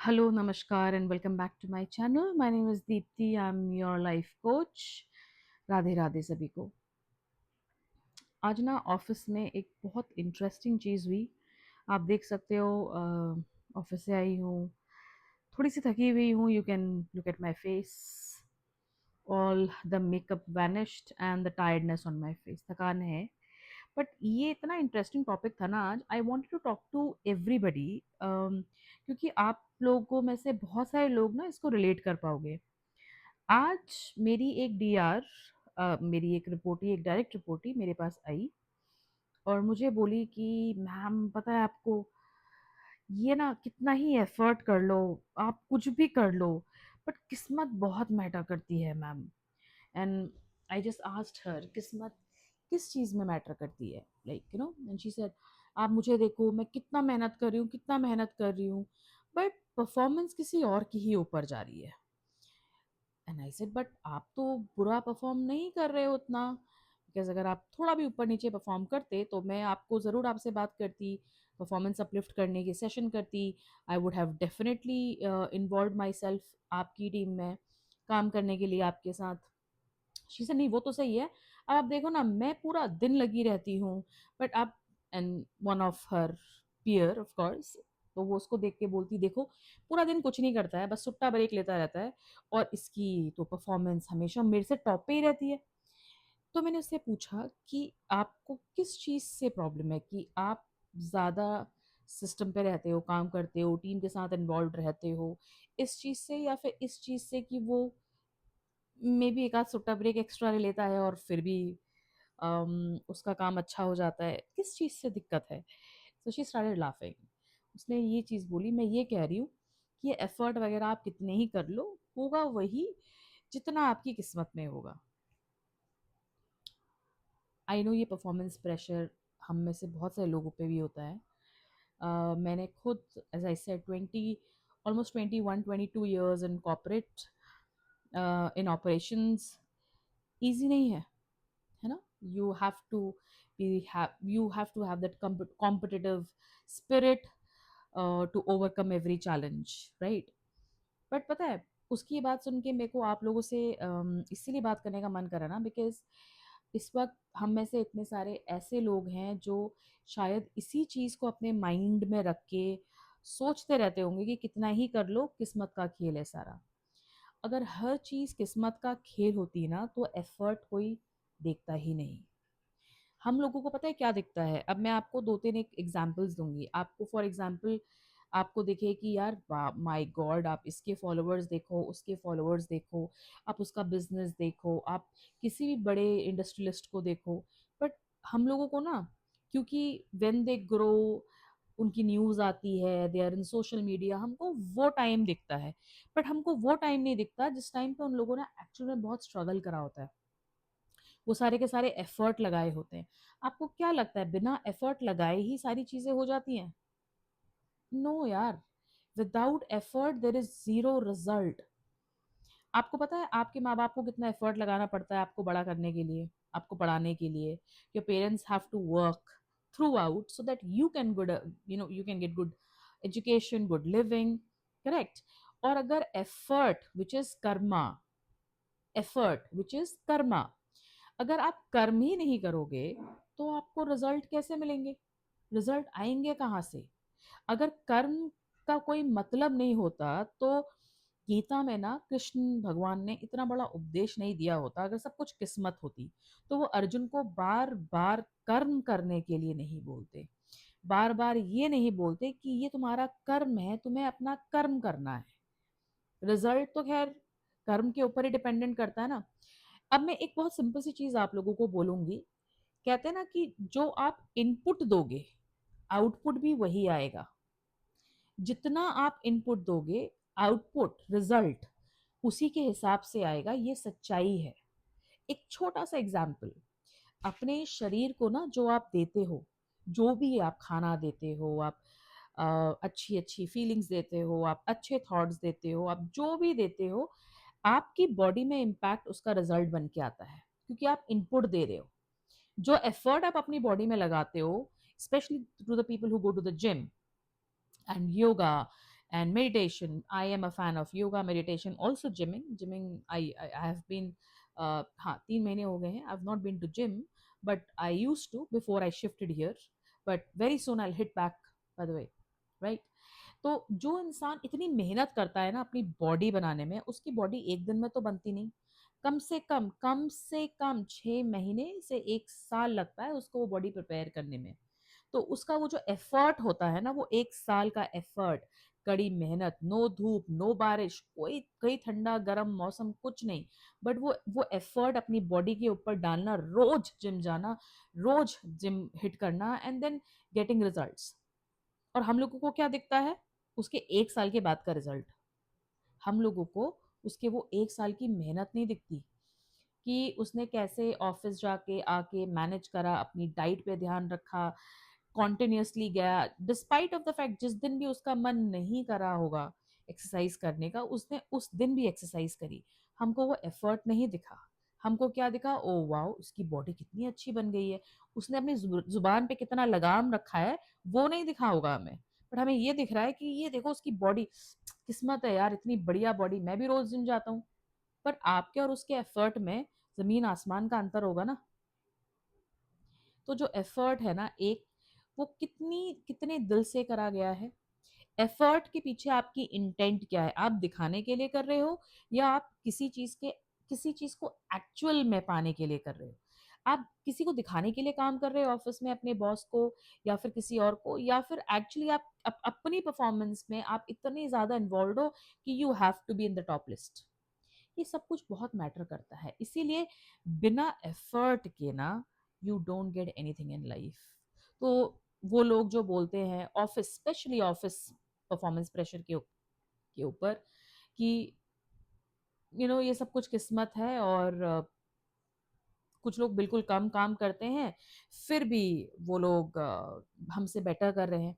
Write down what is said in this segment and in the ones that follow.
Hello, Namaskar, and welcome back to my channel. My name is Deepti. I'm your life coach. Radhe Radhe सभी को। आज ना office में एक बहुत इंटरेस्टिंग चीज़ हुई। आप देख सकते हो, ऑफिस से आई हूँ, थोड़ी सी थकी हुई हूँ। You can look at my face, all the makeup vanished and the tiredness on my face. थकान है, बट ये इतना इंटरेस्टिंग टॉपिक था ना आज। I wanted to talk to everybody, क्योंकि आप लोगों में से बहुत सारे लोग ना इसको रिलेट कर पाओगे। आज मेरी एक डीआर, मेरी एक रिपोर्टी, एक डायरेक्ट रिपोर्टी मेरे पास आई और मुझे बोली कि मैम पता है आपको, ये ना कितना ही एफर्ट कर लो, आप कुछ भी कर लो, बट किस्मत बहुत मैटर करती है ma'am. And I just asked her, किस्मत किस चीज़ में मैटर करती है, लाइक एंड शी सेड, आप मुझे देखो, मैं कितना मेहनत कर रही हूँ, कितना मेहनत कर रही हूँ, बट परफॉर्मेंस किसी और की ही ऊपर जा रही है। एंड आई सेड, बट आप तो बुरा परफॉर्म नहीं कर रहे हो उतना, बिकॉज अगर आप थोड़ा भी ऊपर नीचे परफॉर्म करते तो मैं आपको ज़रूर आपसे बात करती, परफॉर्मेंस अपलिफ्ट करने की सेशन करती। I would have definitely involve my self आपकी टीम में काम करने के लिए आपके साथ। शी से नहीं, वो तो सही है, अब आप देखो ना, मैं पूरा दिन लगी रहती हूँ, बट आप, and one of her peer of course, तो वो उसको देख के बोलती, देखो पूरा दिन कुछ नहीं करता है, बस सुट्टा ब्रेक लेता रहता है, और इसकी तो परफॉर्मेंस हमेशा मेरे से टॉप पे ही रहती है। तो मैंने उससे पूछा कि आपको किस चीज़ से प्रॉब्लम है, कि आप ज़्यादा सिस्टम पे रहते हो, काम करते हो, टीम के साथ इन्वॉल्व रहते हो, इस चीज़ से, या फिर इस चीज़ से कि वो मे बी एक आध सुट्टा ब्रेक एक्स्ट्रा ले लेता है और फिर भी उसका काम अच्छा हो जाता है, किस चीज़ से दिक्कत है? So she started laughing. उसने ये चीज़ बोली, मैं ये कह रही हूँ कि ये एफर्ट वगैरह आप कितने ही कर लो, होगा वही जितना आपकी किस्मत में होगा। आई नो ये परफॉर्मेंस प्रेशर हम में से बहुत सारे लोगों पे भी होता है। मैंने खुद, as I said, 20, almost 21-22 years in corporate, in operations. Easy नहीं है ना? You have to you have to have that competitive spirit to overcome every challenge, right? But पता है, उसकी ये बात सुन के मेरे को आप लोगों से इसीलिए बात करने का मन करा ना, बिकॉज इस वक्त हम में से इतने सारे ऐसे लोग हैं जो शायद इसी चीज़ को अपने माइंड में रख के सोचते रहते होंगे कि कितना ही कर लो, किस्मत का खेल है सारा। अगर हर चीज़ किस्मत का खेल होती ना, तो एफर्ट कोई देखता ही नहीं। हम लोगों को पता है क्या दिखता है? अब मैं आपको 2-3 एक एग्ज़ाम्पल्स दूँगी। आपको फॉर एग्ज़ाम्पल आपको दिखे कि यार माय गॉड, आप इसके फॉलोवर्स देखो, उसके फॉलोवर्स देखो, आप उसका बिज़नेस देखो, आप किसी भी बड़े इंडस्ट्रियलिस्ट को देखो। बट हम लोगों को ना, क्योंकि व्हेन दे ग्रो, उनकी न्यूज़ आती है, they are in social media, हमको वो टाइम दिखता है। बट हमको वो टाइम नहीं दिखता जिस टाइम पे उन लोगों ने एक्चुअल में बहुत स्ट्रगल करा होता है। वो सारे के सारे एफर्ट लगाए होते हैं। आपको क्या लगता है बिना एफर्ट लगाए ही सारी चीज़ें हो जाती हैं? नो यार, without effort there is zero result. आपको पता है आपके माँ-बाप को कितना एफर्ट लगाना पड़ता है आपको बड़ा करने के लिए, आपको पढ़ाने के लिए। Your parents have to work throughout so that you can good, you can get good education, good living, correct? और अगर एफर्ट व्हिच इज़ कर्मा, अगर आप कर्म ही नहीं करोगे तो आपको रिजल्ट कैसे मिलेंगे? रिजल्ट आएंगे कहाँ से? अगर कर्म का कोई मतलब नहीं होता तो गीता में ना कृष्ण भगवान ने इतना बड़ा उपदेश नहीं दिया होता। अगर सब कुछ किस्मत होती तो वो अर्जुन को बार बार कर्म करने के लिए नहीं बोलते, बार बार ये नहीं बोलते कि ये तुम्हारा कर्म है, तुम्हें अपना कर्म करना है। रिजल्ट तो खैर कर्म के ऊपर ही डिपेंडेंट करता है ना। अब मैं एक बहुत सिंपल सी चीज आप लोगों को बोलूंगी। कहते हैं ना कि जो आप इनपुट दोगे, आउटपुट भी वही आएगा। जितना आप इनपुट दोगे, आउटपुट रिजल्ट उसी के हिसाब से आएगा। ये सच्चाई है। एक छोटा सा एग्जाम्पल, अपने शरीर को ना जो आप देते हो, जो भी आप खाना देते हो, आप अच्छी अच्छी फीलिंग्स देते हो, आप अच्छे थॉट्स देते हो, आप जो भी देते हो, आपकी बॉडी में इम्पैक्ट उसका रिजल्ट बन के आता है, क्योंकि आप इनपुट दे रहे हो। जो एफर्ट आप अपनी बॉडी में लगाते हो, specially to the people who go to the gym and yoga And meditation, I am a fan of yoga, meditation, also gymming. I have been हाँ 3 महीने हो गए हैं, I've not been to gym, but I used to before I shifted here, but very soon I'll hit back, by the way, right? तो जो इंसान इतनी मेहनत करता है ना अपनी बॉडी बनाने में, उसकी बॉडी एक दिन में तो बनती नहीं। कम से कम 6 महीने से 1 साल लगता है उसको वो बॉडी प्रिपेयर करने में। तो उसका वो जो एफर्ट होता है ना, वो 1 साल का एफर्ट, कड़ी मेहनत, नो धूप, नो बारिश, कोई कहीं ठंडा गर्म मौसम कुछ नहीं, बट वो एफर्ट अपनी बॉडी के ऊपर डालना, रोज जिम जाना, रोज जिम हिट करना, एंड देन गेटिंग रिजल्ट्स। और हम लोगों को क्या दिखता है? उसके 1 साल के बाद का रिजल्ट। हम लोगों को उसके वो 1 साल की मेहनत नहीं दिखती कि उसने कैसे ऑफिस जाके आके मैनेज करा, अपनी डाइट पे ध्यान रखा, कॉन्टिन्यूसली गया, डिस्पाइट ऑफ द फैक्ट जिस दिन भी उसका मन नहीं करा होगा एक्सरसाइज करने का, उसने उस दिन भी एक्सरसाइज करी। हमको वो एफर्ट नहीं दिखा। हमको क्या दिखा? ओ वाओ, उसकी बॉडी कितनी अच्छी बन गई है, उसने अपनी जुबान पे कितना लगाम रखा है, वो नहीं दिखा होगा हमें। बट हमें ये दिख रहा है कि ये देखो उसकी बॉडी, किस्मत है यार, इतनी बढ़िया बॉडी, मैं भी रोज जिम जाता हूँ। पर आपके और उसके एफर्ट में जमीन आसमान का अंतर होगा ना। तो जो एफर्ट है ना, एक, वो कितनी कितने दिल से करा गया है। एफर्ट के पीछे आपकी इंटेंट क्या है? आप दिखाने के लिए कर रहे हो, या आप किसी चीज को एक्चुअल में पाने के लिए कर रहे हो? आप किसी को दिखाने के लिए काम कर रहे हो ऑफिस में, अपने बॉस को या फिर किसी और को, या फिर एक्चुअली आप अपनी परफॉर्मेंस में आप इतने ज्यादा इन्वॉल्व हो कि you have to be in the top list. ये सब कुछ बहुत मैटर करता है। इसीलिए बिना एफर्ट के ना, you don't get anything in life. तो वो लोग जो बोलते हैं office, specially office performance pressure के ऊपर, कि ये सब कुछ किस्मत है, और कुछ लोग बिल्कुल कम काम करते हैं, फिर भी वो लोग हमसे बेटर कर रहे हैं।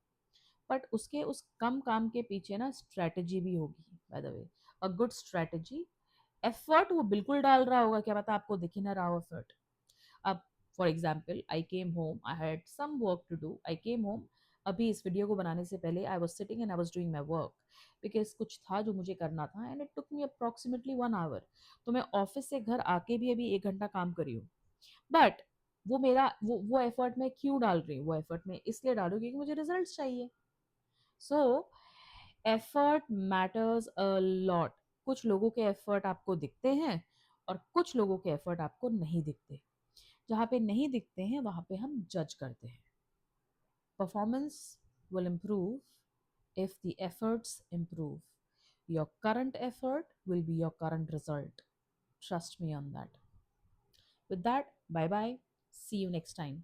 बट उसके उस कम काम के पीछे ना स्ट्रेटजी भी होगी, by the way, a good strategy. Effort वो बिल्कुल डाल रहा होगा, क्या पता आपको दिख ही ना रहा हो एफर्ट। अब for example, I came home, I had some work to do, I came home. अभी इस वीडियो को बनाने से पहले I was sitting and I was doing my work, because कुछ था जो मुझे करना था, and it took me approximately 1 hour. तो मैं ऑफिस से घर आके भी अभी 1 घंटा काम करी हूँ। बट वो मेरा वो एफर्ट मैं क्यों डाल रही हूँ? वो एफर्ट मैं इसलिए डालू क्योंकि मुझे रिजल्ट चाहिए। सो एफर्ट मैटर्स अ लॉट। कुछ लोगों के एफर्ट आपको दिखते हैं, और कुछ लोगों के एफर्ट आपको नहीं दिखते। जहाँ पे नहीं दिखते हैं वहाँ पे हम जज करते हैं। Performance will improve if the efforts improve. Your current effort will be your current result. Trust me on that. With that, bye bye. See you next time.